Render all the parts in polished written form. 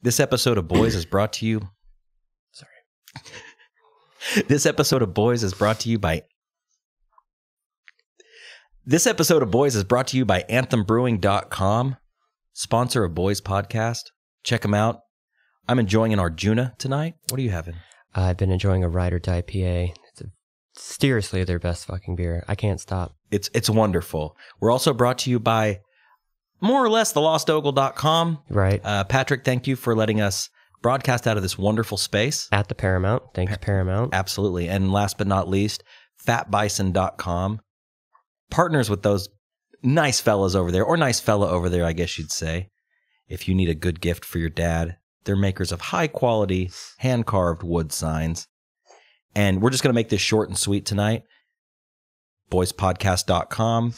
This episode of Boys is brought to you. Sorry. This episode of Boys is brought to you by. This episode of Boys is brought to you by AnthemBrewing.com, sponsor of Boys Podcast. Check them out. I'm enjoying an Arjuna tonight. What are you having? I've been enjoying a Ride or Die PA. It's seriously their best fucking beer. I can't stop. It's wonderful. We're also brought to you by more or less the LostOgle.com. Right. Patrick, thank you for letting us broadcast out of this wonderful space. At the Paramount. Thanks, Paramount. Absolutely. And last but not least, FatBison.com. Partners with those nice fellas over there, or nice fella over there, I guess you'd say. If you need a good gift for your dad, they're makers of high-quality, hand-carved wood signs. And we're just going to make this short and sweet tonight. boyspodcast.com.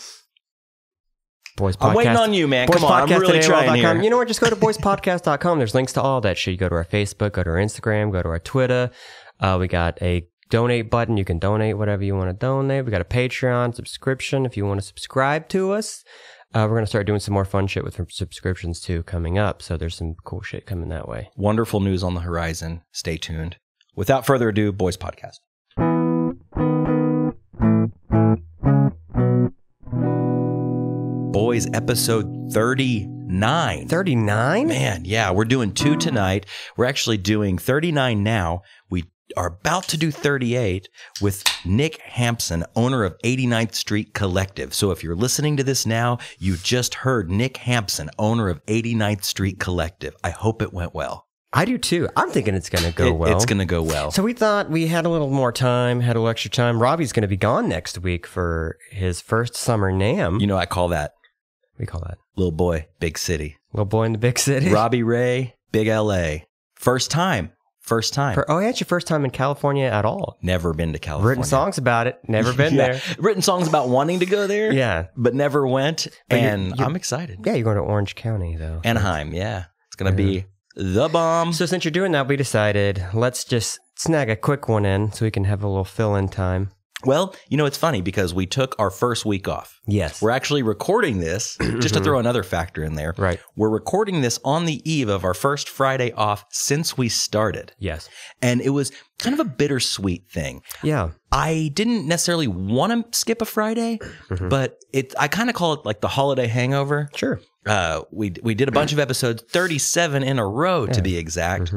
Boys Podcast. I'm waiting on you, man. Come on, I'm really trying here. You know what? Just go to boyspodcast.com. There's links to all that shit. You go to our Facebook, go to our Instagram, go to our Twitter. We got a donate button. You can donate whatever you want to donate. We got a Patreon subscription if you want to subscribe to us. We're going to start doing some more fun shit with subscriptions too coming up. So there's some cool shit coming that way. Wonderful news on the horizon. Stay tuned. Without further ado, Boys Podcast. Boys, episode 39. 39? Man, yeah, we're doing 2 tonight. We're actually doing 39 now. We are about to do 38 with Nick Hampson, owner of 89th Street Collective. So if you're listening to this now, you just heard Nick Hampson, owner of 89th Street Collective. I hope it went well. I do too. I'm thinking it's going to go well. It's going to go well. So we thought we had a little more time, had a little extra time. Robby's going to be gone next week for his first summer NAMM. You know, I call that. We call that Little boy, big city. Little boy in the big city. Robby Ray, big LA. First time. Oh, yeah, it's your first time in California at all. Never been to California. Written songs about it. Never been there. Written songs about wanting to go there. Yeah. But never went. But and I'm excited. Yeah, you're going to Orange County, though. Anaheim, yeah. It's going to be the bomb. So since you're doing that, we decided let's just snag a quick one in so we can have a little fill-in time. Well, you know, it's funny because we took our first week off. Yes. We're actually recording this, just to throw another factor in there. Right. We're recording this on the eve of our first Friday off since we started. Yes. And it was kind of a bittersweet thing. Yeah. I didn't necessarily want to skip a Friday, but I kind of call it like the holiday hangover. Sure. We did a bunch of episodes, 37 in a row to be exact.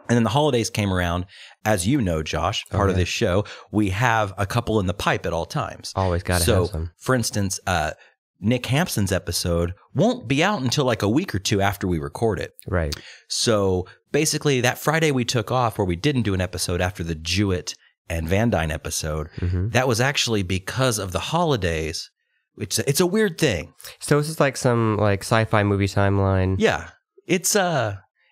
And then the holidays came around. As you know, Josh, part of this show, we have a couple in the pipe at all times. Always got to have some. For instance, Nick Hampson's episode won't be out until like a week or two after we record it. Right. So basically that Friday we took off where we didn't do an episode after the Jewett and Van Dyne episode, that was actually because of the holidays. It's a weird thing. So this is like some like sci-fi movie timeline. Yeah.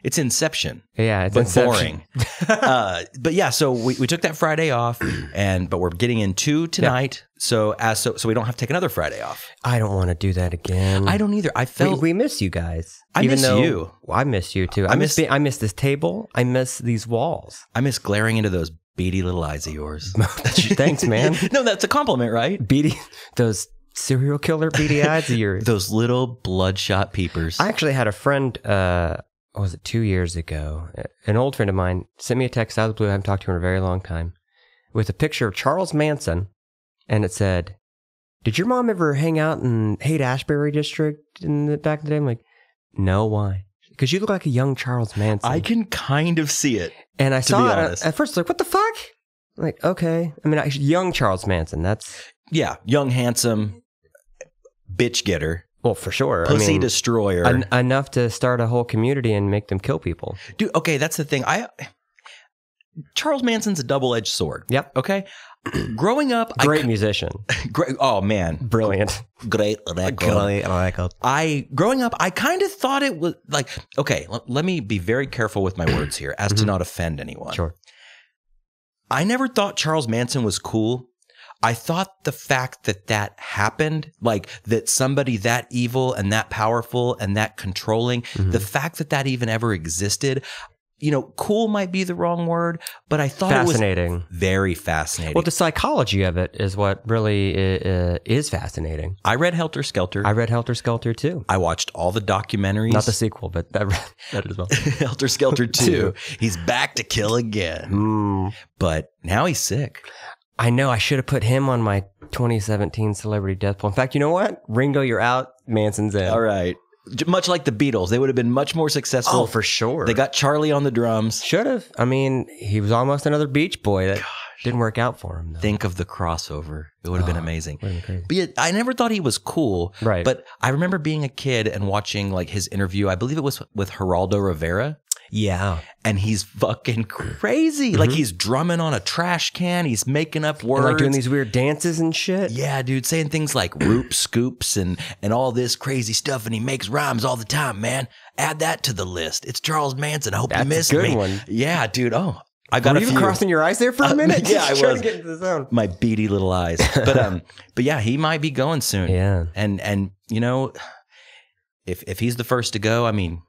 It's Inception. Yeah, it's but Inception. Boring. But yeah, so we took that Friday off, but we're getting in 2 tonight. Yeah. So we don't have to take another Friday off. I don't want to do that again. I don't either. I felt we miss you guys. I miss you. Well, I miss you too. I miss this table. I miss these walls. I miss glaring into those beady little eyes of yours. Thanks, man. No, that's a compliment, right? Beady, those serial killer beady eyes of yours. Those little bloodshot peepers. I actually had a friend. Was it 2 years ago? An old friend of mine sent me a text out of the blue. I haven't talked to her in a very long time, with a picture of Charles Manson, and it said, "Did your mom ever hang out in Haight-Ashbury district in the back of the day?" I'm like, "No, why?" Because you look like a young Charles Manson. I can kind of see it. And I saw it at first, like, what the fuck? I'm like, okay. I mean, young Charles Manson. That's young, handsome, bitch getter. Well, for sure. Pussy destroyer. Enough to start a whole community and make them kill people. Dude, okay, that's the thing. Charles Manson's a double-edged sword. Yep. Okay? Growing up... Great musician. Oh, man. Brilliant. Great record. Growing up, I kind of thought it was like... Okay, let me be very careful with my words here as to not offend anyone. Sure. I never thought Charles Manson was cool. I thought the fact that happened, like that somebody that evil and that powerful and that controlling, the fact that even ever existed, cool might be the wrong word, but I thought fascinating. It was very fascinating. Well, the psychology of it is what really is fascinating. I read Helter Skelter. I read Helter Skelter too. I watched all the documentaries. Not the sequel, but I read that as well. Helter Skelter 2. He's back to kill again. But now he's sick. I know. I should have put him on my 2017 celebrity death pool. In fact, you know what? Ringo, you're out. Manson's in. All right. Much like the Beatles, they would have been much more successful. Oh, for sure. They got Charlie on the drums. Should have. I mean, he was almost another Beach Boy. That didn't work out for him, though. Think of the crossover. It would have been amazing. Would have been crazy. But yeah, I never thought he was cool. Right. But I remember being a kid and watching like his interview. I believe it was with Geraldo Rivera. Yeah. And he's fucking crazy. Like he's drumming on a trash can. He's making up words. And like doing these weird dances and shit. Yeah, dude. Saying things like roop scoops and all this crazy stuff. And he makes rhymes all the time, man. Add that to the list. It's Charles Manson. I hope you missed me. That's a good one. Yeah, dude. Oh, I got Were you even crossing your eyes there for a minute? Yeah, I trying was. to get into the zone. My beady little eyes. But yeah, he might be going soon. Yeah. And if he's the first to go, I mean,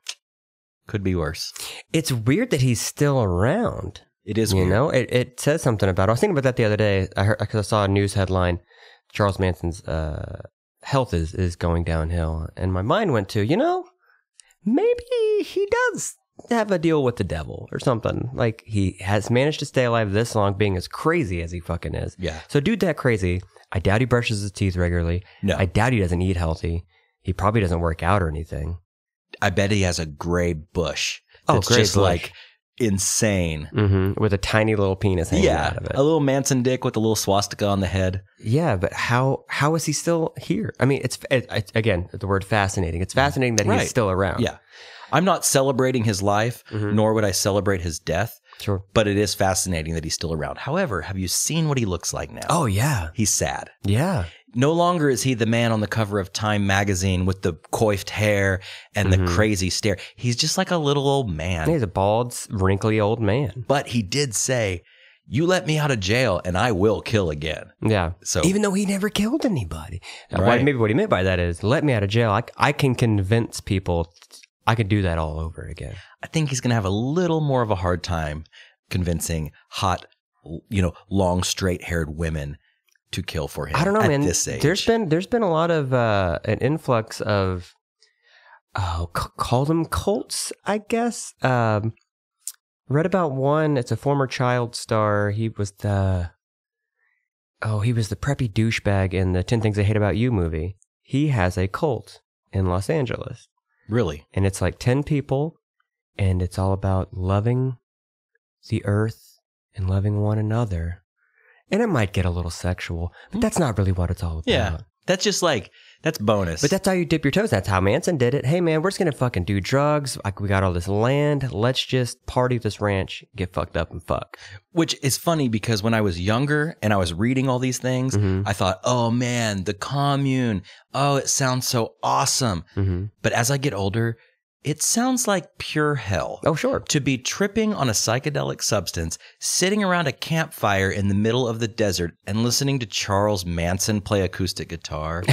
could be worse. It's weird that he's still around. It is weird. It says something about it. I was thinking about that the other day. Because I saw a news headline. Charles Manson's health is going downhill. And my mind went to, maybe he does have a deal with the devil or something. Like he has managed to stay alive this long being as crazy as he fucking is. Yeah. So dude that crazy, I doubt he brushes his teeth regularly. No. I doubt he doesn't eat healthy. He probably doesn't work out or anything. I bet he has a gray bush. That's gray just bush. like insane. Mm-hmm. With a tiny little penis hanging out of it. A little Manson dick with a little swastika on the head. Yeah, but how is he still here? I mean, it's again, the word fascinating. It's fascinating that he's still around. Yeah. I'm not celebrating his life, nor would I celebrate his death. Sure. But it is fascinating that he's still around. However, have you seen what he looks like now? Oh, yeah. He's sad. Yeah. No longer is he the man on the cover of Time magazine with the coiffed hair and the crazy stare. He's just like a little old man. He's a bald, wrinkly old man. But he did say, you let me out of jail and I will kill again. Yeah. So even though he never killed anybody. Right. Maybe what he meant by that is, let me out of jail. I can convince people I could do that all over again. I think he's going to have a little more of a hard time convincing hot, long, straight-haired women to kill for him. I don't know, man. This age. There's been a lot of an influx of call them cults, I guess. Read about one. It's a former child star. He was the preppy douchebag in the 10 Things I Hate About You movie. He has a cult in Los Angeles. Really? And it's like 10 people, and it's all about loving the earth and loving one another. And it might get a little sexual, but that's not really what it's all about. Yeah. That's just that's bonus. But that's how you dip your toes. That's how Manson did it. Hey, man, we're just going to fucking do drugs. Like, we got all this land. Let's just party this ranch, get fucked up and fuck. Which is funny because when I was younger and I was reading all these things, I thought, oh man, the commune. Oh, it sounds so awesome. But as I get older, it sounds like pure hell. Oh, sure. To be tripping on a psychedelic substance, sitting around a campfire in the middle of the desert and listening to Charles Manson play acoustic guitar.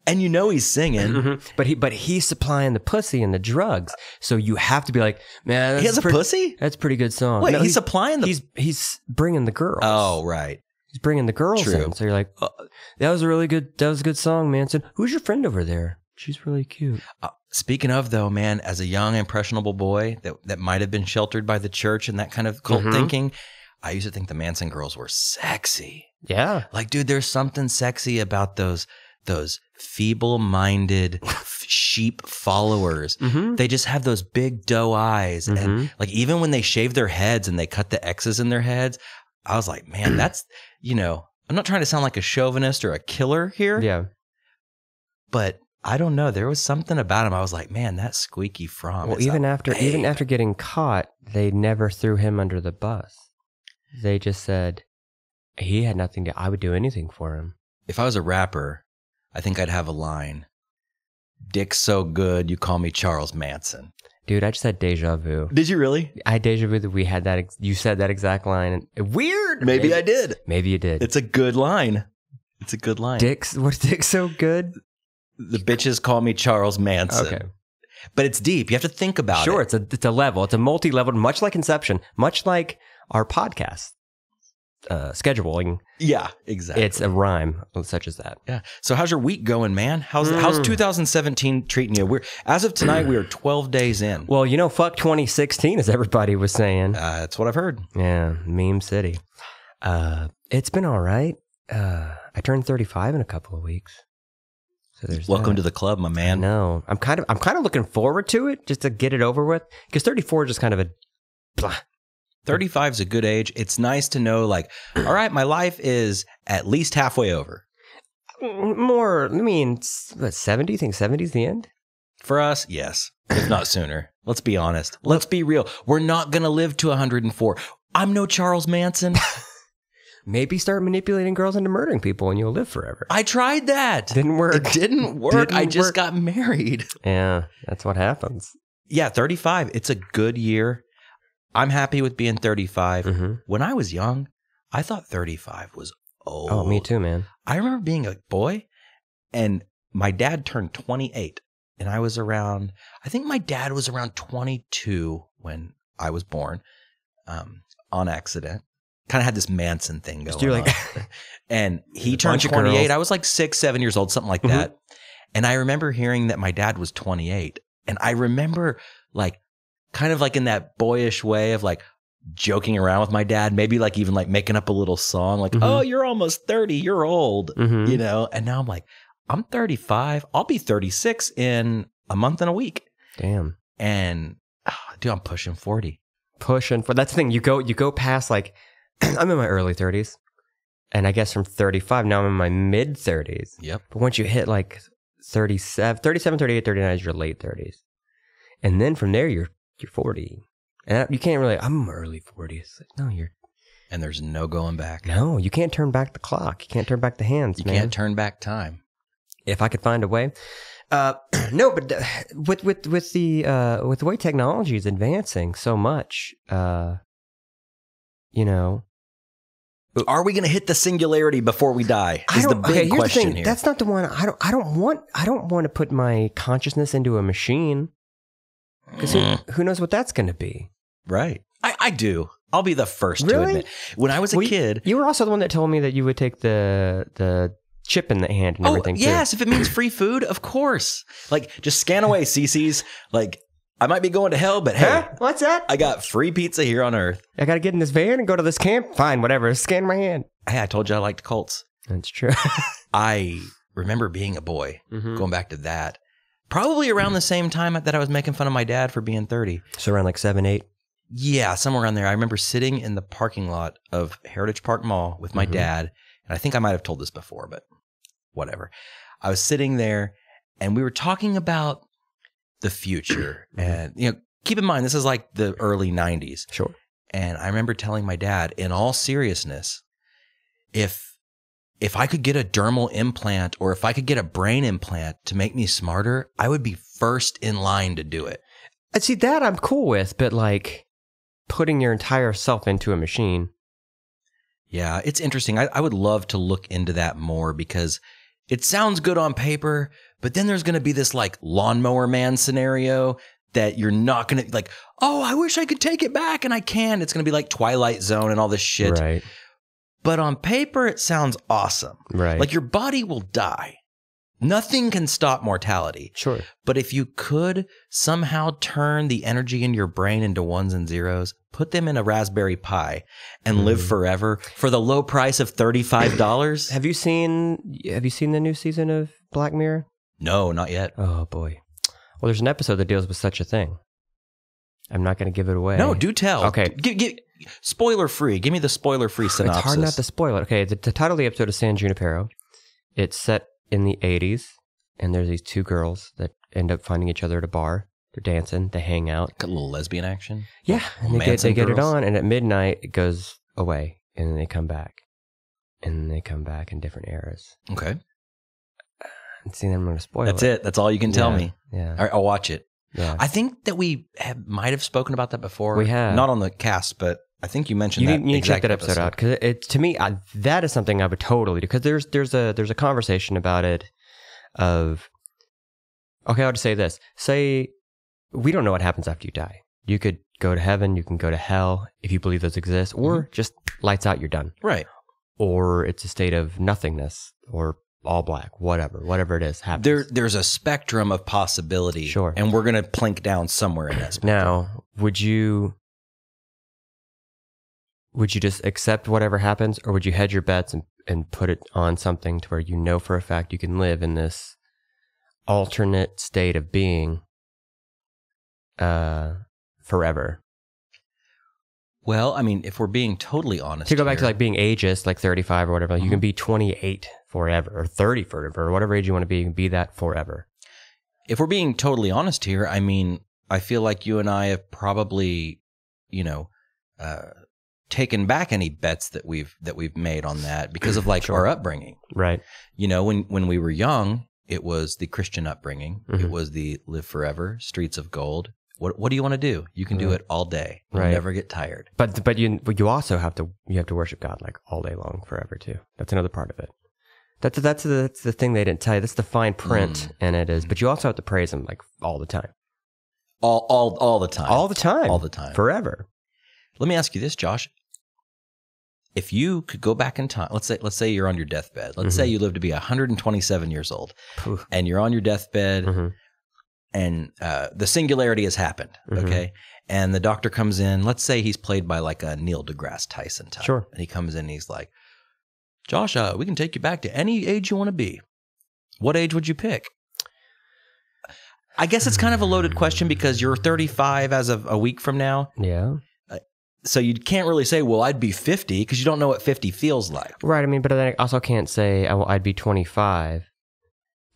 And he's singing. But he's supplying the pussy and the drugs. So you have to be like, man, he has a pussy? That's a pretty good song. Wait, he's supplying He's bringing the girls. Oh, right. He's bringing the girls in. So you're like, that was a good song, Manson. Who's your friend over there? She's really cute. Speaking of, though, man, as a young, impressionable boy that might have been sheltered by the church and that kind of cult thinking, I used to think the Manson girls were sexy. Yeah. Like, dude, there's something sexy about those feeble-minded sheep followers. They just have those big doe eyes. And like, even when they shave their heads and they cut the X's in their heads, I was like, man, that's, I'm not trying to sound like a chauvinist or a killer here. Yeah. But I don't know. There was something about him. I was like, man, that squeaky from. Well, even after getting caught, they never threw him under the bus. They just said he had nothing to. I would do anything for him. If I was a rapper, I think I'd have a line. Dick's so good, you call me Charles Manson. Dude, I just had deja vu. Did you really? I had deja vu that we had that. You said that exact line. And weird. Maybe I did. Maybe you did. It's a good line. It's a good line. Dick's so good? The bitches call me Charles Manson. Okay. But it's deep. You have to think about it. Sure, it's a level. It's a multi-level, much like Inception, much like our podcast scheduling. Yeah, exactly. It's a rhyme such as that. Yeah. So how's your week going, man? How's 2017 treating you? As of tonight, we are 12 days in. Well, fuck 2016, as everybody was saying. That's what I've heard. Yeah, meme city. It's been all right. I turned 35 in a couple of weeks. So there's Welcome to the club, my man. No, I'm kind of looking forward to it just to get it over with, because 34 is just kind of a blah. 35 is a good age. It's nice to know, like, all right, my life is at least halfway over. More, 70? You think 70 is the end? For us, yes, if not sooner. Let's be honest. Let's be real. We're not going to live to 104. I'm no Charles Manson. Maybe start manipulating girls into murdering people and you'll live forever. I tried that. Didn't work. It didn't work. I just got married. Yeah, that's what happens. Yeah, 35. It's a good year. I'm happy with being 35. Mm-hmm. When I was young, I thought 35 was old. Oh, me too, man. I remember being a boy and my dad turned 28 and I think my dad was around 22 when I was born, on accident. Kind of had this Manson thing going on. And he turned 28. I was like 6, 7 years old, something like that. And I remember hearing that my dad was 28. And I remember like, kind of like in that boyish way of like joking around with my dad, maybe like even like making up a little song like, oh, you're almost 30, you're old, And now I'm like, I'm 35. I'll be 36 in a month and a week. Damn. And dude, I'm pushing 40. That's the thing. You go past like, I'm in my early 30s. And I guess from 35, now I'm in my mid 30s. Yep. But once you hit like 37, 38, 39 is your late 30s. And then from there, you're 40. And you can't really, I'm early 40s. No, And there's no going back. No, you can't turn back the clock. You can't turn back the hands, You can't turn back time. If I could find a way. No, but with the way technology is advancing so much, Are we going to hit the singularity before we die? Is the big question here. That's not the one. I don't want to put my consciousness into a machine. Because who knows what that's going to be? Right. I do. I'll be the first to admit. When I was a kid. You were also the one that told me that you would take the chip in the hand and everything. Yes. If it means free food, of course. Like, just scan away, CC's. Like, I might be going to hell, but hey. What's that? I got free pizza here on Earth. I got to get in this van and go to this camp? Fine, whatever. Scan my hand. Hey, I told you I liked Colts. That's true. I remember being a boy, going back to that. Probably around the same time that I was making fun of my dad for being 30. So around like 7, 8? Yeah, somewhere around there. I remember sitting in the parking lot of Heritage Park Mall with my dad. And I think I might have told this before, but whatever. I was sitting there and we were talking about the future. And, keep in mind, this is like the early 90s. Sure. And I remember telling my dad, in all seriousness, if I could get a dermal implant or if I could get a brain implant to make me smarter, I would be first in line to do it. And see, that I'm cool with, but like putting your entire self into a machine. Yeah, it's interesting. I would love to look into that more because it sounds good on paper, but then there's going to be this like lawnmower man scenario that you're not going to like, oh, I wish I could take it back and I can. It's going to be like Twilight Zone and all this shit. Right. But on paper, it sounds awesome. Right. Like your body will die. Nothing can stop mortality. Sure. But if you could somehow turn the energy in your brain into ones and zeros, put them in a Raspberry Pi and live forever for the low price of $35. Have you seen the new season of Black Mirror? No, not yet. Oh boy. Well, there's an episode that deals with such a thing. I'm not going to give it away. No, do tell. Okay. Spoiler free. Give me the spoiler free synopsis. It's hard not to spoil it. Okay, the title of the episode is San Junipero. It's set in the 80s, and there's these two girls that end up finding each other at a bar. They're dancing, they hang out. Got a little lesbian action. Yeah, and they get it on, and at midnight it goes away, and then they come back. And then they come back in different eras. Okay. And see, then I'm going to spoil That's it. That's all you can tell me. Yeah. All right, I'll watch it. Yeah. I think that we might have spoken about that before. We have. Not on the cast, but I think you mentioned you that. You need to check that episode out because it's to me that is something I would totally do because there's a conversation about it. Of okay, I'll just say this: say we don't know what happens after you die. You could go to heaven, you can go to hell if you believe those exist, or just lights out, you're done. Right. Or it's a state of nothingness, or all black, whatever it is happens. There's a spectrum of possibility. Sure. And we're going to plink down somewhere in that spectrum. Now, would you just accept whatever happens, or would you hedge your bets and put it on something to where you know for a fact you can live in this alternate state of being forever? Well, I mean, if we're being totally honest, to go back to like being ageist, like 35 or whatever, like you can be 28 forever, or 30 forever, or whatever age you want to be, you can be that forever. If we're being totally honest here, I mean, I feel like you and I have probably, taken back any bets that we've made on that because of like our upbringing. Right. When we were young, it was the Christian upbringing. It was the live forever, streets of gold. What do you want to do? You can do it all day. You'll never get tired. But you also have to worship God like all day long forever too. That's another part of it. That's the thing they didn't tell you. That's the fine print, and it is. But you also have to praise Him like all the time. All the time. All the time. All the time. Forever. Let me ask you this, Josh. If you could go back in time, let's say you're on your deathbed. Let's say you live to be 127 years old, and you're on your deathbed. And the singularity has happened, okay? And the doctor comes in. Let's say he's played by like a Neil deGrasse Tyson type. Sure. And he comes in and he's like, Josh, we can take you back to any age you want to be. What age would you pick? I guess it's kind of a loaded question because you're 35 as of a week from now. Yeah. So you can't really say, well, I'd be 50 because you don't know what 50 feels like. Right. I mean, but then I also can't say I'd be 25.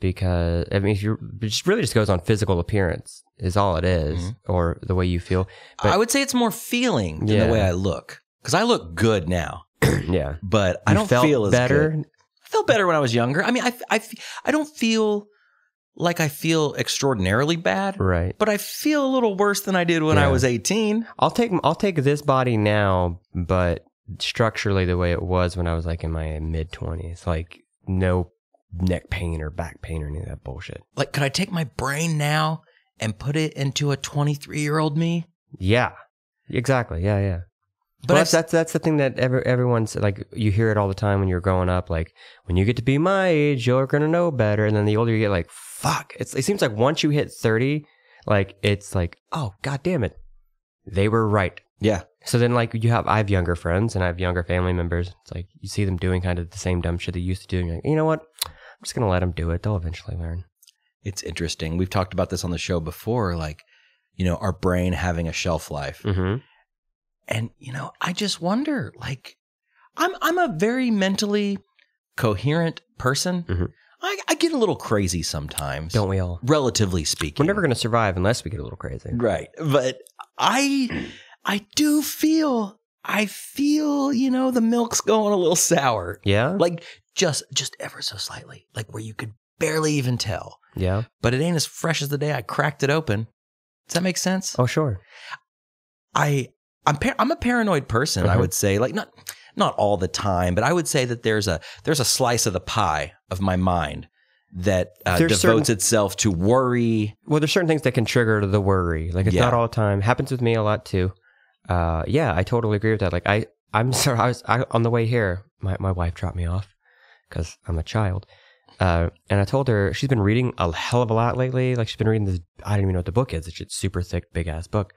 Because, I mean, it really just goes on physical appearance is all it is, or the way you feel. But I would say it's more feeling than the way I look. Because I look good now. Yeah. But I don't feel as better? good. I felt better when I was younger. I mean, I don't feel like I feel extraordinarily bad. Right. But I feel a little worse than I did when I was 18. I'll take this body now, but structurally the way it was when I was like in my mid-20s. Like, no neck pain or back pain or any of that bullshit. Like, could I take my brain now and put it into a 23-year-old me? Yeah, exactly. Yeah. But that's the thing that everyone's like, you hear it all the time when you're growing up. Like, when you get to be my age, you're going to know better. And then the older you get, like, fuck. It seems like once you hit 30, like, it's like, oh, God damn it. They were right. Yeah. So then, like, I have younger friends and I have younger family members. It's like, you see them doing kind of the same dumb shit they used to do. And you're like, you know what? I'm just going to let them do it. They'll eventually learn. It's interesting. We've talked about this on the show before, like, our brain having a shelf life. And, I just wonder, like, I'm a very mentally coherent person. I get a little crazy sometimes. Don't we all? Relatively speaking. We're never going to survive unless we get a little crazy. Right. But I feel, the milk's going a little sour. Yeah? Like, just ever so slightly. Like, where you could barely even tell. Yeah. But it ain't as fresh as the day I cracked it open. Does that make sense? Oh, sure. I'm a paranoid person, I would say. Like, not all the time, but I would say that there's a slice of the pie of my mind that devotes itself to worry. Well, there's certain things that can trigger the worry. Like, it's not all the time. Happens with me a lot too. Yeah, I totally agree with that. Like, I'm sorry, I on the way here, my wife dropped me off because I'm a child. And I told her she's been reading a hell of a lot lately. Like, she's been reading this, I don't even know what the book is. It's a super thick, big ass book.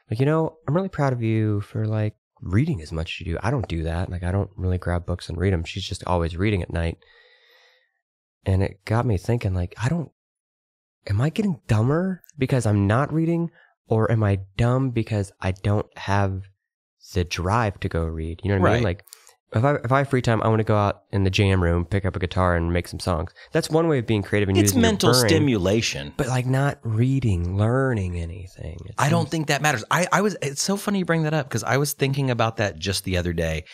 Like, I'm really proud of you for like reading as much as you do. I don't do that. Like, I don't really grab books and read them. She's just always reading at night. And it got me thinking, like, am I getting dumber because I'm not reading? Or am I dumb because I don't have the drive to go read? You know what I mean? Like, if I have free time, I want to go out in the jam room, pick up a guitar, and make some songs. That's one way of being creative and using your brain. It's mental stimulation. But like not reading, learning anything. I don't think that matters. It's so funny you bring that up because I was thinking about that just the other day.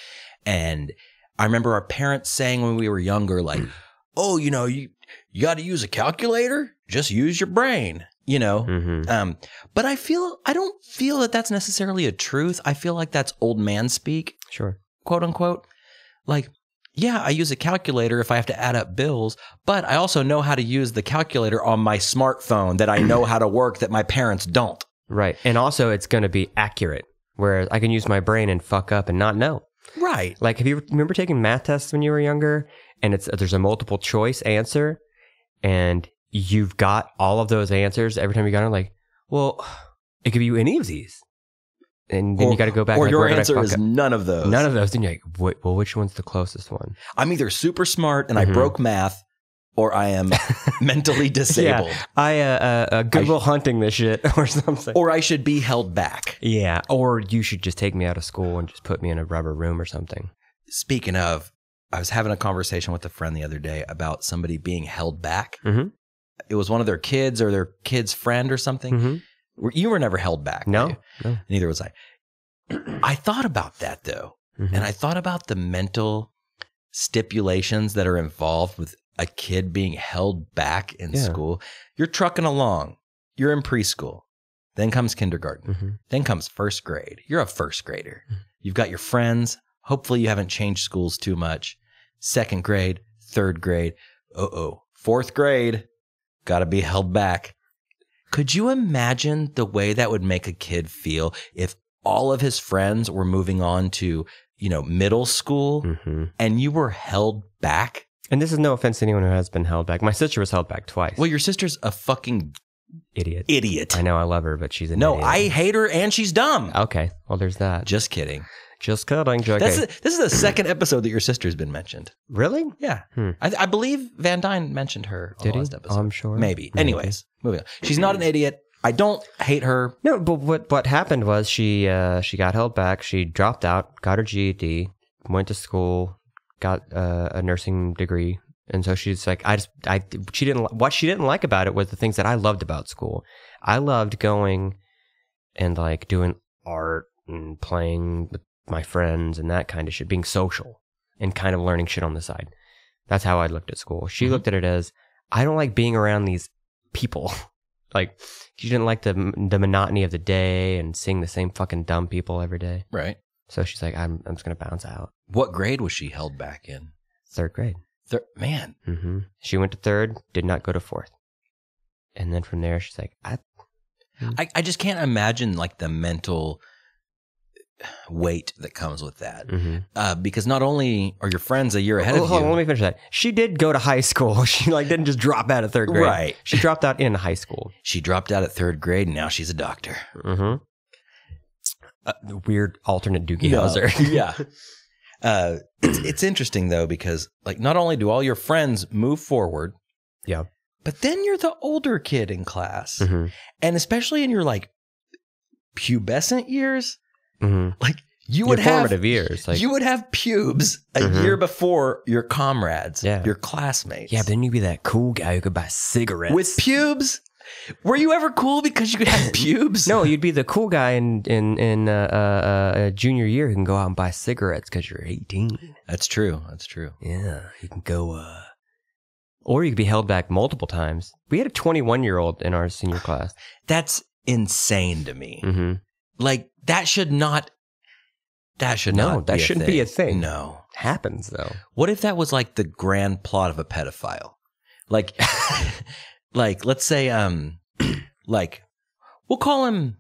And I remember our parents saying when we were younger, like, oh, you got to use a calculator. Just use your brain. But I don't feel that that's necessarily a truth. I feel like that's old man speak. Sure. Quote unquote. Like, yeah, I use a calculator if I have to add up bills, but I also know how to use the calculator on my smartphone that I know how to work that my parents don't. Right. And also it's going to be accurate, whereas I can use my brain and fuck up and not know. Right. Like, have you remember taking math tests when you were younger and there's a multiple choice answer and you've got all of those answers every time you got it, like, well, it could be any of these. And then you got to go back. Or like, your where did I answer fuck is up? none of those. None of those. Then you're like, well, which one's the closest one? I'm either super smart and I broke math, or I am mentally disabled. Yeah, I Goodwill Hunting this shit or something. Or I should be held back. Yeah, or you should just take me out of school and just put me in a rubber room or something. Speaking of, I was having a conversation with a friend the other day about somebody being held back. Mm-hmm. It was one of their kids or their kid's friend or something. Mm-hmm. You were never held back. No. Neither was I. I thought about that though. Mm-hmm. And I thought about the mental stipulations that are involved with a kid being held back in school. You're trucking along. You're in preschool. Then comes kindergarten. Mm-hmm. Then comes first grade. You're a first grader. You've got your friends. Hopefully you haven't changed schools too much. Second grade, third grade. Fourth grade. Got to be held back. Could you imagine the way that would make a kid feel if all of his friends were moving on to, middle school and you were held back? And this is no offense to anyone who has been held back. My sister was held back twice. Well, your sister's a fucking idiot. I know, I love her, but she's an idiot. idiot. I hate her and she's dumb. Okay, well, there's that. Just kidding. Just kidding. Okay. This is the second episode that your sister's been mentioned. Really? Yeah. I believe Van Dyne mentioned her on the last episode. I'm sure. Maybe. Anyways, moving on. She's not an idiot. I don't hate her. No, but what happened was she got held back. She dropped out, got her GED, went to school, got a nursing degree. And so she's like, what she didn't like about it was the things that I loved about school. I loved going and like doing art and playing with my friends and that kind of shit, being social and kind of learning shit on the side. That's how I looked at school. She looked at it as, I don't like being around these people. Like, she didn't like the monotony of the day and seeing the same fucking dumb people every day. Right. So she's like, I'm just going to bounce out. What grade was she held back in? Third grade. Man. Mm-hmm. She went to third, did not go to fourth. And then from there, she's like, I just can't imagine like the mental weight that comes with that. Because not only are your friends a year ahead of you. Hold on, let me finish that. She did go to high school. She didn't just drop out of third grade. Right. She dropped out in high school. She dropped out at third grade and now she's a doctor. Weird alternate Doogie Howser. Yeah. It's interesting though, because like not only do all your friends move forward, but then you're the older kid in class. And especially in your like pubescent years, like you would have formative years. Like, you would have pubes a year before your comrades, your classmates. Yeah, but then you'd be that cool guy who could buy cigarettes. With pubes? Were you ever cool because you could have pubes? No, you'd be the cool guy in junior year who can go out and buy cigarettes because you're 18. That's true. That's true. Yeah, you can go. Or you could be held back multiple times. We had a 21-year-old in our senior class. That's insane to me. Like that should not. That should no, not. That shouldn't be a thing. No, happens though. What if that was like the grand plot of a pedophile? Like. Like, let's say, like, we'll call him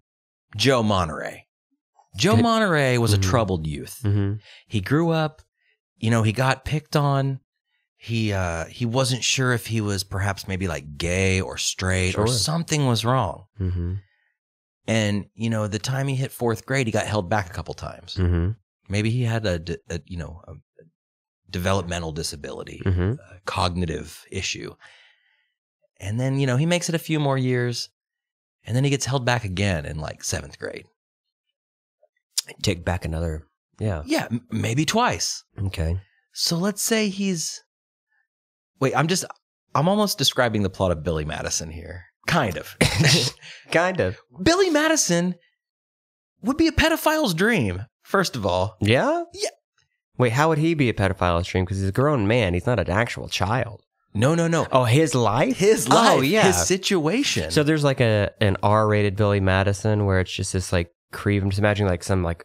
Joe Monterey. Joe Monterey was a troubled youth. He grew up, he got picked on. He wasn't sure if he was perhaps maybe like gay or straight or something was wrong. And, the time he hit fourth grade, he got held back a couple times. Maybe he had a developmental disability, a cognitive issue. And then, he makes it a few more years, and then he gets held back again in like seventh grade. Take back another, Yeah, maybe twice. Okay. So let's say I'm almost describing the plot of Billy Madison here. Kind of. Kind of. Billy Madison would be a pedophile's dream, first of all. Yeah? Yeah. Wait, how would he be a pedophile's dream? Because he's a grown man. He's not an actual child. No. Oh, his life? His life. Oh, yeah. His situation. So there's like an R-rated Billy Madison where it's just this like creep. I'm just imagining like some like,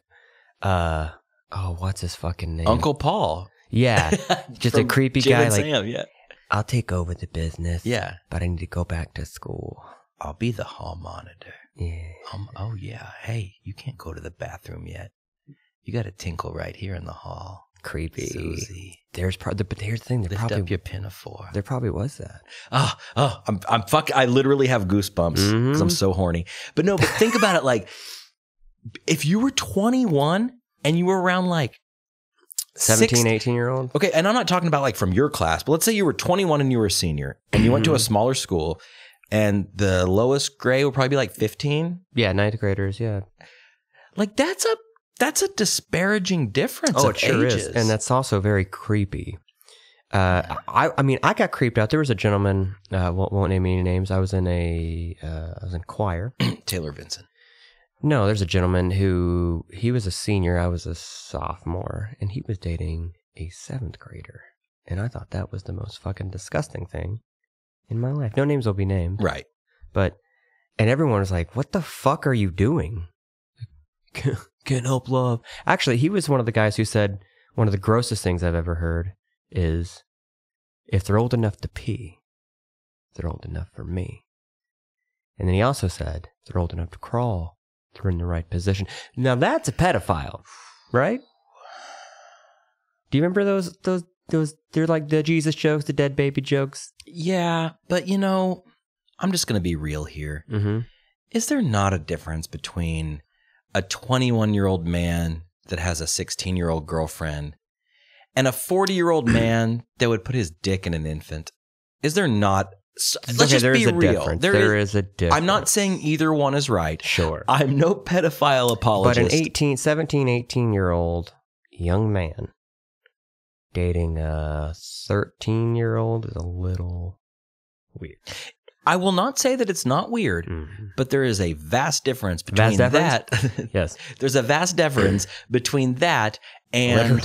what's his fucking name? Uncle Paul. Yeah. Just a creepy Jim guy and like, Sam, yeah. I'll take over the business. Yeah. But I need to go back to school. I'll be the hall monitor. Yeah. Oh, yeah. Hey, you can't go to the bathroom yet. You got to tinkle right here in the hall. Creepy. Susie. But here's the thing. Lift up your pinafore. There probably was that. I literally have goosebumps because I'm so horny. But no, but think about it. Like, if you were 21 and you were around like 17, 18-year-old. Okay, and I'm not talking about like from your class, but let's say you were 21 and you were a senior and you went to a smaller school and the lowest grade would probably be like 15. Yeah, ninth graders, yeah. Like that's a disparaging difference. Oh, of it sure ages. is. And that's also very creepy. I mean, I got creeped out. There was a gentleman, won't name any names. I was in choir. Taylor Vincent. No, there's a gentleman he was a senior. I was a sophomore, and he was dating a 7th grader. And I thought that was the most fucking disgusting thing in my life. No names will be named. Right. And everyone was like, what the fuck are you doing? Can't help love. Actually, he was one of the guys who said one of the grossest things I've ever heard is, if they're old enough to pee, they're old enough for me. And then he also said, if they're old enough to crawl, they're in the right position. Now that's a pedophile, right? Do you remember those, they're like the Jesus jokes, the dead baby jokes? Yeah, but you know, I'm just going to be real here. Mm-hmm. Is there not a difference between a 21-year-old man that has a 16-year-old girlfriend and a 40-year-old man that would put his dick in an infant? Is there not? Let's just be real. There is a difference. I'm not saying either one is right. Sure. I'm no pedophile apologist. But an 17, 18-year-old young man dating a 13-year-old is a little weird. I will not say that it's not weird, but there is a vast difference between that. Yes. There's a vast difference between that and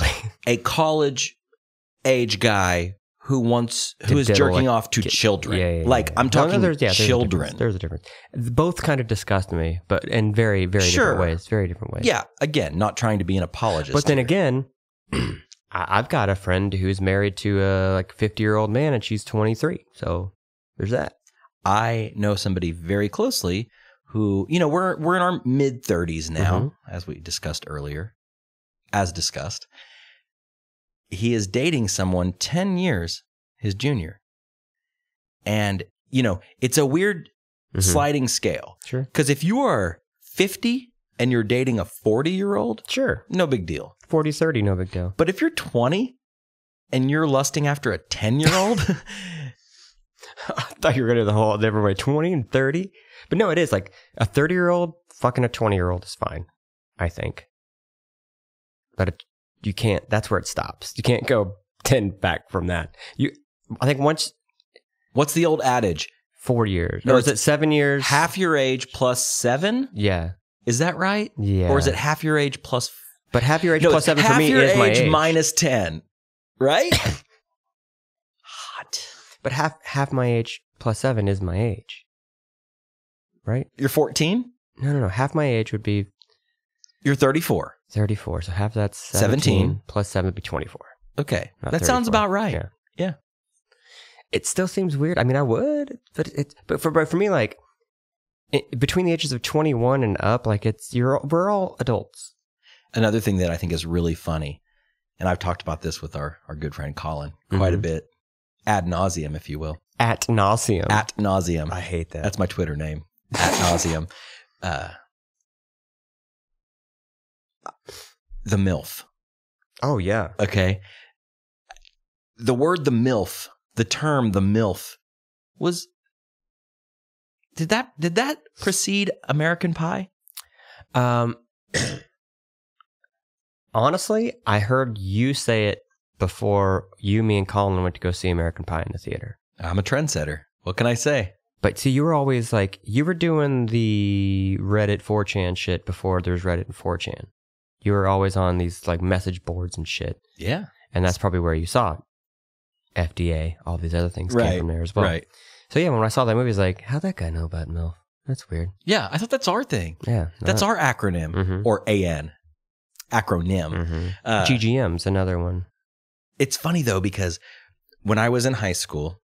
a college age guy who is jerking off to children. Yeah. I'm talking there's children. There's a difference. Both kind of disgust me, but in very, very different ways. Very different ways. Yeah. Again, not trying to be an apologist. But then again, I've got a friend who's married to a 50-year-old man and she's 23. So there's that. I know somebody very closely who, we're in our mid 30s now, as we discussed earlier. As discussed, he is dating someone 10 years his junior. And, it's a weird sliding scale. Sure. Because if you are 50 and you're dating a 40-year-old, sure, no big deal. 40, 30, no big deal. But if you're 20 and you're lusting after a 10-year-old... I thought you were going to do the whole everybody 20 and 30. But no, it is like a 30-year-old fucking a 20-year-old is fine, I think. But you can't, that's where it stops. You can't go 10 back from that. I think once. What's the old adage? 4 years. No, or is it 7 years? Half your age plus 7? Yeah. Is that right? Yeah. Or is it half your age plus... But half your age plus 7 for me is my age. Half your age minus 10, right? Hot. But half my age plus 7 is my age. Right? You're 14? No. Half my age would be... You're 34. 34. So half that's 17 plus 7 would be 24. Okay. Not that 34. Sounds about right. Yeah. It still seems weird. I mean, I would, but for me, like, between the ages of 21 and up, like we're all adults. Another thing that I think is really funny, and I've talked about this with our good friend Colin quite a bit, ad nauseum, if you will. At nauseum. At nauseum. I hate that. That's my Twitter name. At nauseum. The MILF. Oh, yeah. Okay. The word the MILF, the term the MILF was... Did that precede American Pie? Honestly, I heard you say it before me and Colin went to go see American Pie in the theater. I'm a trendsetter. What can I say? But see, you were always like, you were doing the Reddit 4chan shit before there's Reddit and 4chan. You were always on these like message boards and shit. Yeah. And that's probably where you saw it. FDA, all these other things came from there as well. Right. So yeah, when I saw that movie, I was like, how'd that guy know about MILF? That's weird. Yeah, I thought that's our thing. Yeah. That's our acronym, or AN. Acronym. GGM's another one. it's funny though, because when I was in high school,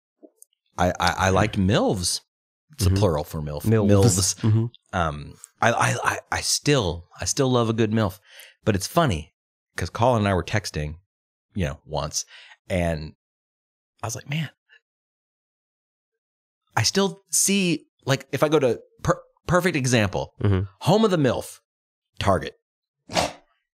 I liked MILFs. It's a plural for MILF. MILFs. Mm-hmm. I still love a good MILF, but it's funny because Colin and I were texting, once, and I was like, man, I still see, like, if I go to perfect example, home of the MILF, Target.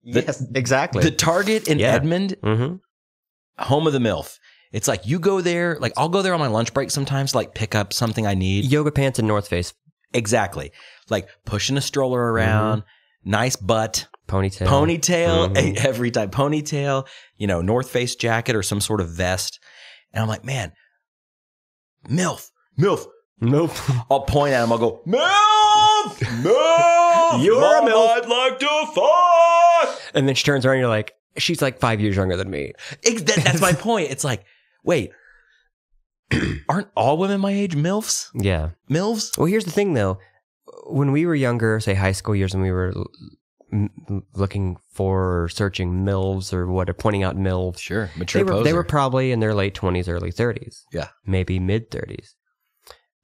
Yes, exactly. The Target in Edmond, home of the MILF. It's like you go there, like I'll go there on my lunch break sometimes to like pick up something I need. Yoga pants and North Face. Exactly. Like pushing a stroller around, nice butt. Ponytail, every time. Ponytail, North Face jacket or some sort of vest. And I'm like, man, MILF. I'll point at him. I'll go, MILF! You're a MILF. I'd like to fuck! And then she turns around and you're like, she's like 5 years younger than me. That's my point. It's like, wait, aren't all women my age MILFs? Yeah. MILFs? Well, here's the thing, though. When we were younger, say high school years, when we were looking for or searching MILFs or pointing out MILFs. Sure. Mature they were probably in their late 20s, early 30s. Yeah. Maybe mid 30s.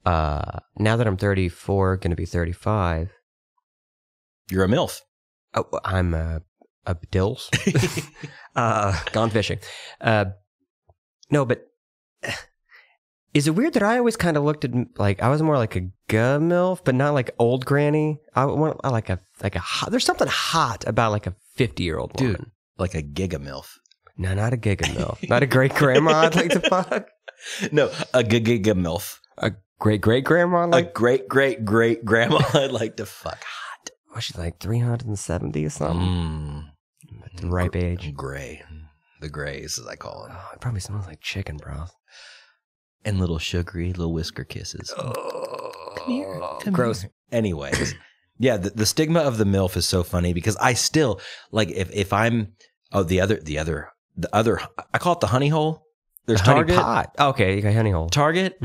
Now that I'm 34, going to be 35. You're a MILF. Oh, I'm a dills. Gone fishing. No, but is it weird that I always kind of looked at, like, I was more like a MILF, but not like old granny? I like a hot, there's something hot about like a 50-year-old woman. Dude, like a giga MILF. No, not a giga MILF. Not a great grandma I'd like to fuck. No, a giga MILF. A great grandma? A great grandma I'd like to fuck. Hot. Oh, she's like 370 or something. The ripe age. Gray. The grays, as I call them. Oh, it probably smells like chicken broth. And little sugary, little whisker kisses. Oh, come here. Gross. Here. Anyways, yeah, the stigma of the MILF is so funny because I still, like, if I'm, the other, I call it the honey hole. There's Target. Honey pot. Okay, you got honey hole. Target,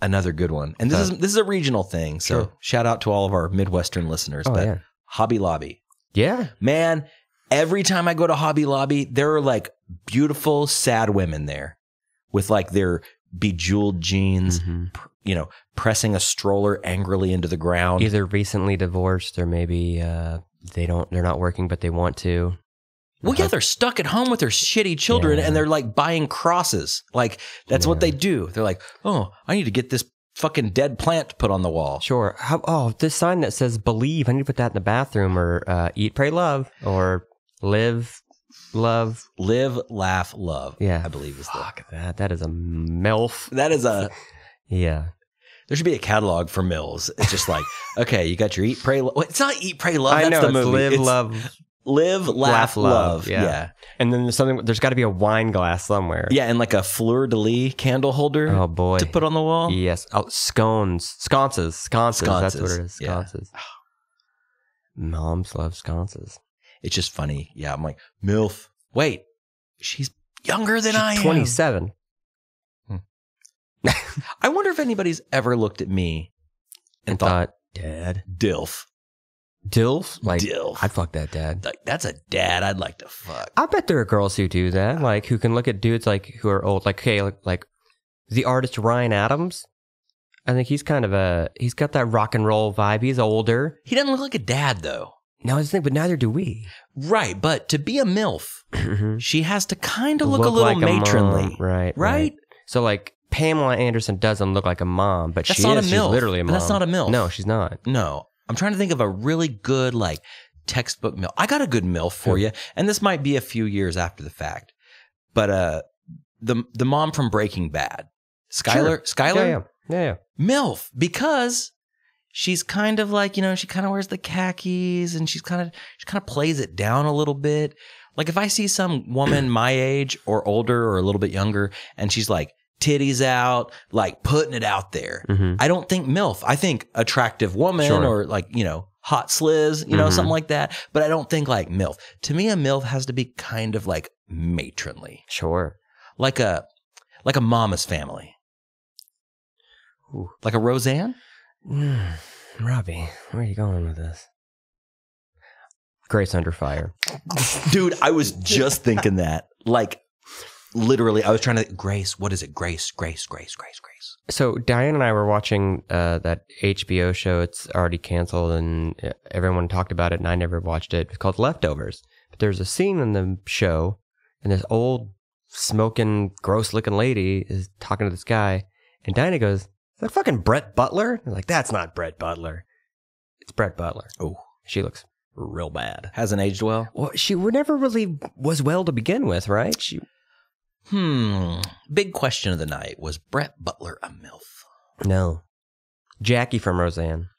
another good one. And this is a regional thing. So shout out to all of our Midwestern listeners. Oh, but yeah. Hobby Lobby. Yeah. Man, every time I go to Hobby Lobby, there are like beautiful, sad women there with like their bejeweled jeans, pressing a stroller angrily into the ground. Either recently divorced or maybe they're not working, but they want to. Well, yeah, they're stuck at home with their shitty children and they're like buying crosses. Like that's what they do. They're like, oh, I need to get this fucking dead plant put on the wall. Sure. This sign that says believe, I need to put that in the bathroom, or eat, pray, love, or live, love. Live, laugh, love. Yeah. I believe is that. That is a MILF. That is a... Yeah. There should be a catalog for MILFs. It's just like, okay, you got your eat, pray, love. It's not eat, pray, love. I That's know, the movie. Live, love. Live, laugh, love. Yeah. And then there's got to be a wine glass somewhere. Yeah, and like a fleur-de-lis candle holder. Oh, boy. To put on the wall. Yes. Oh, sconces. That's what it is. Sconces. Yeah. Moms love sconces. It's just funny. Yeah, I'm like, MILF. Wait, she's younger than I am. 27. I wonder if anybody's ever looked at me and thought, Dad. DILF. DILF? Like, DILF. I'd fuck that dad. Like, that's a dad I'd like to fuck. I bet there are girls who do that, like, who can look at dudes like who are old. Like, hey, like the artist Ryan Adams. I think he's got that rock and roll vibe. He's older. He doesn't look like a dad, though. No, that's the thing, but neither do we. Right, but to be a MILF, she has to kind of look a little like matronly. Right. So, like, Pamela Anderson doesn't look like a mom, but that's not a MILF. She's literally a mom. But that's not a MILF. No, she's not. No. I'm trying to think of a really good, like, textbook MILF. I got a good MILF for you, and this might be a few years after the fact. But the mom from Breaking Bad, Skylar? Sure. Yeah. MILF, because she's kind of like, she kind of wears the khakis, and she kind of plays it down a little bit. Like, if I see some woman my age or older or a little bit younger, and she's like, titties out, like putting it out there. I don't think MILF. I think attractive woman or like, hot sliz, something like that. But I don't think like MILF. To me, a MILF has to be kind of like matronly. Sure. Like a Mama's Family. Ooh. Like a Roseanne? Robby, where are you going with this? Grace Under Fire. Dude, I was just thinking that. Like, literally, I was trying to, Grace, what is it? Grace. So Diane and I were watching that HBO show. It's already canceled, and everyone talked about it, and I never watched it. It's called Leftovers. But there's a scene in the show, and this old, smoking, gross-looking lady is talking to this guy, and Diana goes, "Is that fucking Brett Butler?" I'm like, "That's not Brett Butler. It's Brett Butler." Oh, she looks real bad. Hasn't aged well? Well, she never really was well to begin with, right? Big question of the night. Was Brett Butler a MILF? No. Jackie from Roseanne.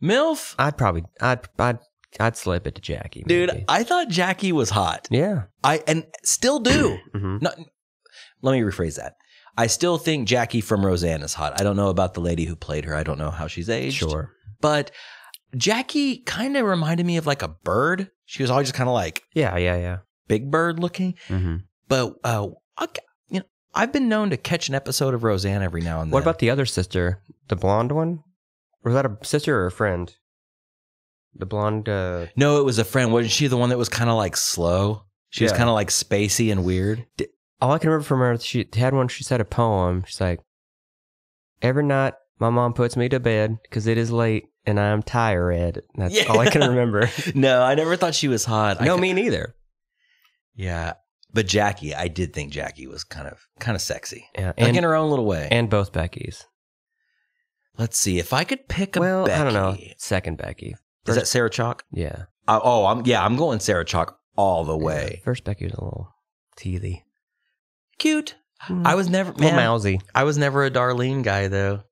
MILF? I'd slip it to Jackie. Dude, maybe. I thought Jackie was hot. Yeah. And still do. Mm-hmm. Let me rephrase that. I still think Jackie from Roseanne is hot. I don't know about the lady who played her. I don't know how she's aged. Sure. But Jackie kind of reminded me of like a bird. She was always just kind of like Yeah. Big Bird looking. Mm-hmm. But I've been known to catch an episode of Roseanne every now and then. What about the other sister, the blonde one? Was that a sister or a friend? The blonde. No, it was a friend. Wasn't she the one that was kind of like slow? She was kind of like spacey and weird. All I can remember from her, she had one. She said a poem. She's like, "Every night my mom puts me to bed because it is late and I'm tired." That's all I can remember. No, I never thought she was hot. No, me neither. Yeah. But Jackie, I did think Jackie was kind of sexy. Yeah, like in her own little way. And both Beckys. Let's see. If I could pick a Becky. I don't know. Second Becky. Is that Sarah Chalk? Yeah. I'm going Sarah Chalk all the way. Yeah, first Becky was a little teethy. Cute. I was never... A little mousy. I was never a Darlene guy, though.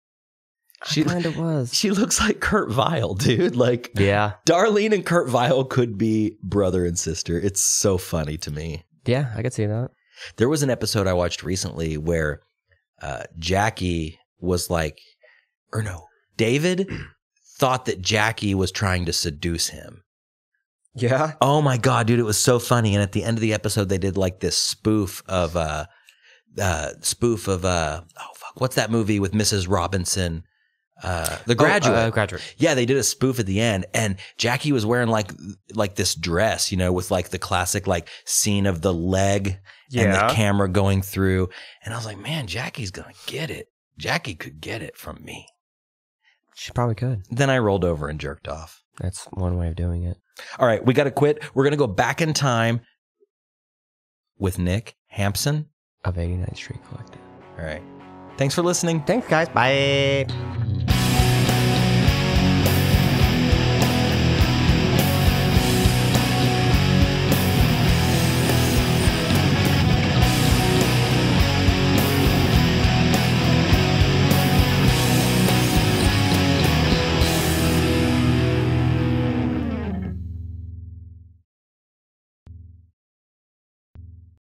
She kind of was. She looks like Kurt Vile, dude. Like, yeah. Darlene and Kurt Vile could be brother and sister. It's so funny to me. Yeah, I could see that. There was an episode I watched recently where Jackie was like, or no, David thought that Jackie was trying to seduce him. Yeah. Oh my God, dude, it was so funny. And at the end of the episode, they did like this spoof of what's that movie with Mrs. Robinson? The Graduate. Graduate. Yeah, they did a spoof at the end, and Jackie was wearing like this dress, with like the classic like scene of the leg and the camera going through. And I was like, man, Jackie's gonna get it. Jackie could get it from me. She probably could. Then I rolled over and jerked off. That's one way of doing it. All right, we got to quit. We're gonna go back in time with Nick Hampson of 89th Street Collective. All right. Thanks for listening. Thanks, guys. Bye.